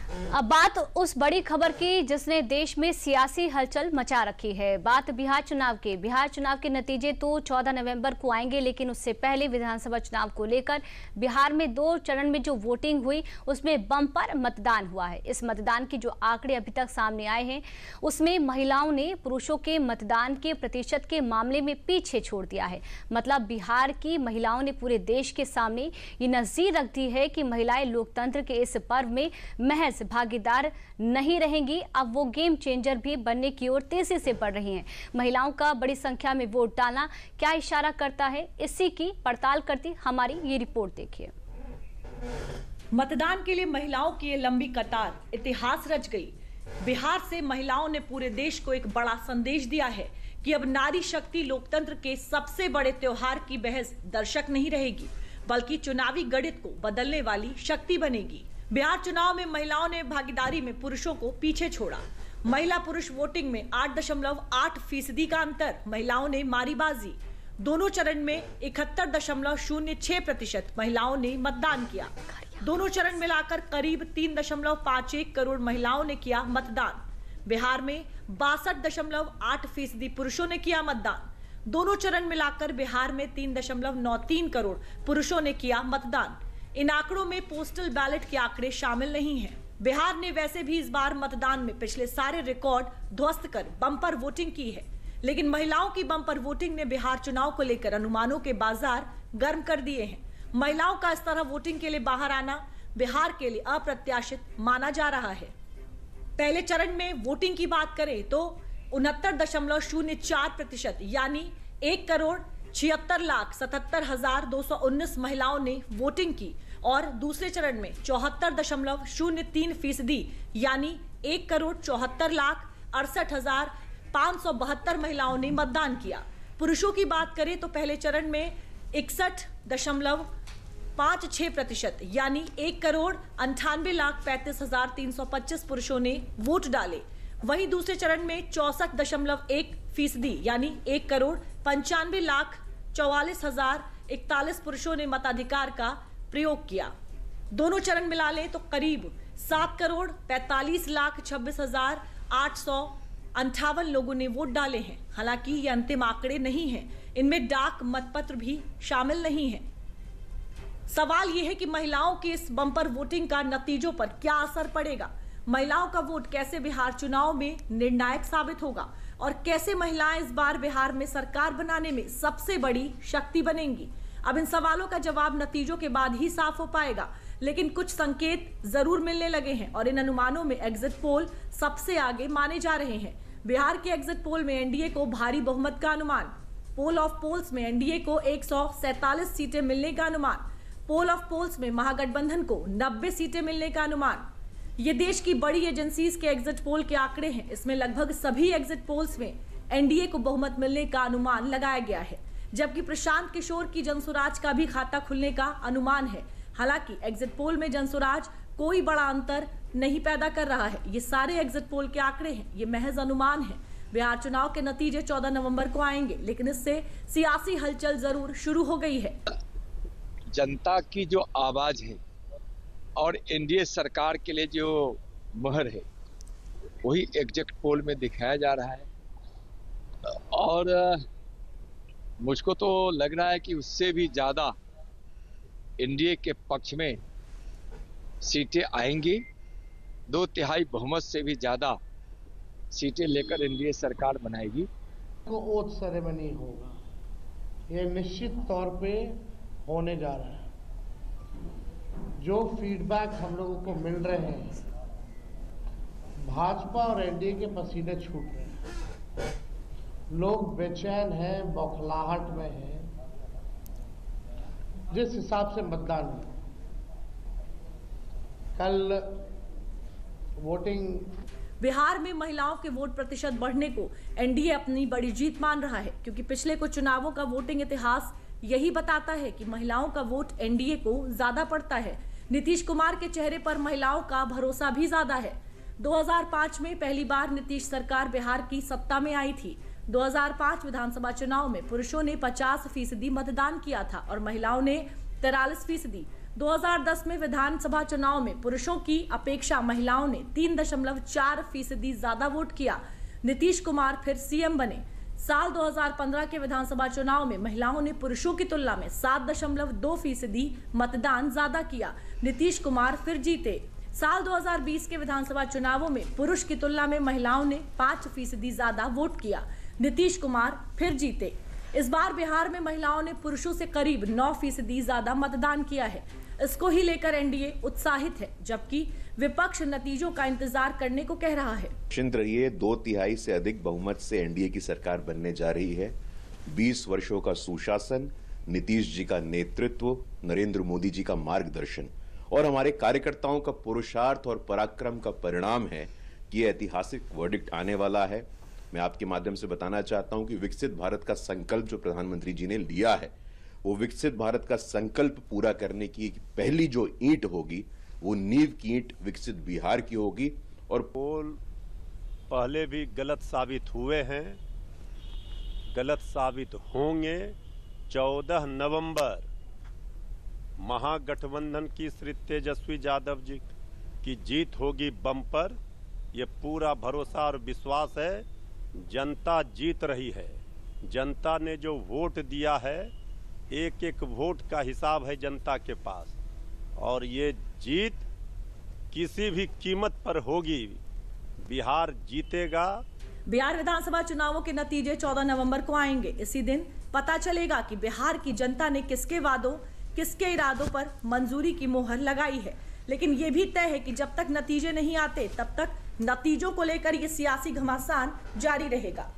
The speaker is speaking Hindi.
अब बात उस बड़ी खबर की जिसने देश में सियासी हलचल मचा रखी है। बात बिहार चुनाव की। बिहार चुनाव के नतीजे तो 14 नवंबर को आएंगे, लेकिन उससे पहले विधानसभा चुनाव को लेकर बिहार में 2 चरण में जो वोटिंग हुई उसमें बम्पर मतदान हुआ है। इस मतदान के जो आंकड़े अभी तक सामने आए हैं उसमें महिलाओं ने पुरुषों के मतदान के प्रतिशत के मामले में पीछे छोड़ दिया है। मतलब बिहार की महिलाओं ने पूरे देश के सामने ये नज़ीर रख दी है कि महिलाएं लोकतंत्र के इस पर्व में महज भागीदार नहीं रहेंगी, अब वो गेम चेंजर भी बनने की ओर तेजी से बढ़ रही हैं। महिलाओं का बड़ी संख्या में वोट डालना क्या इशारा करता है, इसी की पड़ताल करती हमारी ये रिपोर्ट देखिए। मतदान के लिए महिलाओं की ये लंबी कतार इतिहास रच गई। बिहार से महिलाओं ने पूरे देश को एक बड़ा संदेश दिया है कि अब नारी शक्ति लोकतंत्र के सबसे बड़े त्योहार की बहस दर्शक नहीं रहेगी, बल्कि चुनावी गणित को बदलने वाली शक्ति बनेगी। बिहार चुनाव में महिलाओं ने भागीदारी में पुरुषों को पीछे छोड़ा। महिला पुरुष वोटिंग में 8.8% का अंतर महिलाओं ने मारी बाजी। दोनों चरण में 71.06% महिलाओं ने मतदान किया। दोनों चरण मिलाकर करीब 3.51 करोड़ महिलाओं ने किया मतदान। बिहार में 62.8% पुरुषों ने किया मतदान। दोनों चरण मिलाकर बिहार में 3.93 करोड़ पुरुषों ने किया मतदान। इन आंकड़ों में पोस्टल बैलेट के आंकड़े शामिल नहीं हैं। बिहार ने वैसे भी इस बार मतदान में पिछले सारे रिकॉर्ड ध्वस्त कर बम्पर वोटिंग की है, लेकिन महिलाओं की बम्पर वोटिंग ने बिहार चुनाव को लेकर अनुमानों के बाजार गर्म कर दिए हैं। महिलाओं का इस तरह वोटिंग के लिए बाहर आना बिहार के लिए अप्रत्याशित माना जा रहा है। पहले चरण में वोटिंग की बात करें तो 69.04% यानी 1,76,77,219 महिलाओं ने वोटिंग की और दूसरे चरण में 74.03% यानी 1,74,68,572 महिलाओं ने मतदान किया। पुरुषों की बात करें तो पहले चरण में 61.56% यानी 1,98,35,325 पुरुषों ने वोट डाले। वहीं दूसरे चरण में 64.1% यानी 1,95,44,041 पुरुषों ने मताधिकार का प्रयोग किया। दोनों चरण मिला लें तो करीब 7,45,26,858 लोगों ने वोट डाले हैं। हालांकि ये अंतिम आंकड़े नहीं हैं, इनमें डाक मतपत्र भी शामिल नहीं है। सवाल यह है कि महिलाओं की इस बम्पर वोटिंग का नतीजों पर क्या असर पड़ेगा। महिलाओं का वोट कैसे बिहार चुनाव में निर्णायक साबित होगा और कैसे महिलाएं इस बार बिहार में सरकार बनाने में सबसे बड़ी शक्ति बनेंगी। अब इन सवालों का जवाब नतीजों के बाद ही साफ हो पाएगा, लेकिन कुछ संकेत जरूर मिलने लगे हैं और इन अनुमानों में एग्जिट पोल सबसे आगे माने जा रहे हैं। बिहार के एग्जिट पोल में एनडीए को भारी बहुमत का अनुमान। पोल ऑफ पोल्स में एनडीए को 147 सीटें मिलने का अनुमान। पोल ऑफ पोल्स में महागठबंधन को 90 सीटें मिलने का अनुमान। ये देश की बड़ी एजेंसीज के एग्जिट पोल के आंकड़े हैं। इसमें लगभग सभी एग्जिट पोल्स में एनडीए को बहुमत मिलने का अनुमान लगाया गया है, जबकि प्रशांत किशोर की जनसुराज का भी खाता खुलने का अनुमान है। हालांकि एग्जिट पोल में जनसुराज कोई बड़ा अंतर नहीं पैदा कर रहा है। ये सारे एग्जिट पोल के आंकड़े हैं, ये महज अनुमान है। बिहार चुनाव के नतीजे 14 नवंबर को आएंगे, लेकिन इससे सियासी हलचल जरूर शुरू हो गई है। जनता की जो आवाज है और एनडीए सरकार के लिए जो मुहर है वही एग्जिट पोल में दिखाया जा रहा है और मुझको तो लग रहा है कि उससे भी ज्यादा एनडीए के पक्ष में सीटें आएंगी। 2/3 बहुमत से भी ज्यादा सीटें लेकर एनडीए सरकार बनाएगी। को ओथ सेरेमनी होगा, ये निश्चित तौर पे होने जा रहा है। जो फीडबैक हम लोगों को मिल रहे हैं, भाजपा और एनडीए के पसीने छूट रहे हैं। लोग बेचैन हैं, बौखलाहट में हैं। जिस हिसाब से मतदान हुआ कल वोटिंग, बिहार में महिलाओं के वोट प्रतिशत बढ़ने को एनडीए अपनी बड़ी जीत मान रहा है, क्योंकि पिछले कुछ चुनावों का वोटिंग इतिहास यही बताता है कि महिलाओं का वोट एनडीए को ज्यादा पड़ता है। नीतीश कुमार के चेहरे पर महिलाओं का भरोसा भी ज्यादा है। 2005 में पहली बार नीतीश सरकार बिहार की सत्ता में आई थी। 2005 विधानसभा चुनाव में पुरुषों ने 50% मतदान किया था और महिलाओं ने 43%। 2010 में विधानसभा चुनाव में पुरुषों की अपेक्षा महिलाओं ने 3.4% ज्यादा वोट किया। नीतीश कुमार फिर सीएम बने। साल 2015 के विधानसभा चुनाव में महिलाओं ने पुरुषों की तुलना में 7.2% मतदान ज्यादा किया। नीतीश कुमार फिर जीते। साल 2020 के विधानसभा चुनावों में पुरुष की तुलना में महिलाओं ने 5% ज्यादा वोट किया। नीतीश कुमार फिर जीते। इस बार बिहार में महिलाओं ने पुरुषों से करीब 9% ज्यादा मतदान किया है। इसको ही लेकर एनडीए उत्साहित है, जबकि विपक्ष नतीजों का इंतजार करने को कह रहा है। निश्चिंत रहिए, 2/3 से अधिक बहुमत से एनडीए की सरकार बनने जा रही है। 20 वर्षों का सुशासन, नीतीश जी का नेतृत्व, नरेंद्र मोदी जी का मार्गदर्शन और हमारे कार्यकर्ताओं का पुरुषार्थ और पराक्रम का परिणाम है कि यह ऐतिहासिक वर्डिक्ट आने वाला है। मैं आपके माध्यम से बताना चाहता हूं कि विकसित भारत का संकल्प जो प्रधानमंत्री जी ने लिया है, वो विकसित भारत का संकल्प पूरा करने की पहली जो ईंट होगी, वो नींव की ईंट विकसित बिहार की होगी। और पोल पहले भी गलत साबित हुए हैं, गलत साबित होंगे। 14 नवंबर महागठबंधन की श्री तेजस्वी यादव जी की जीत होगी बम्पर। ये पूरा भरोसा और विश्वास है। जनता जीत रही है। जनता ने जो वोट दिया है, एक एक वोट का हिसाब है जनता के पास, और ये जीत किसी भी कीमत पर होगी। बिहार जीतेगा। बिहार विधानसभा चुनावों के नतीजे 14 नवंबर को आएंगे। इसी दिन पता चलेगा कि बिहार की जनता ने किसके वादों, किसके इरादों पर मंजूरी की मोहर लगाई है। लेकिन ये भी तय है कि जब तक नतीजे नहीं आते, तब तक नतीजों को लेकर ये सियासी घमासान जारी रहेगा।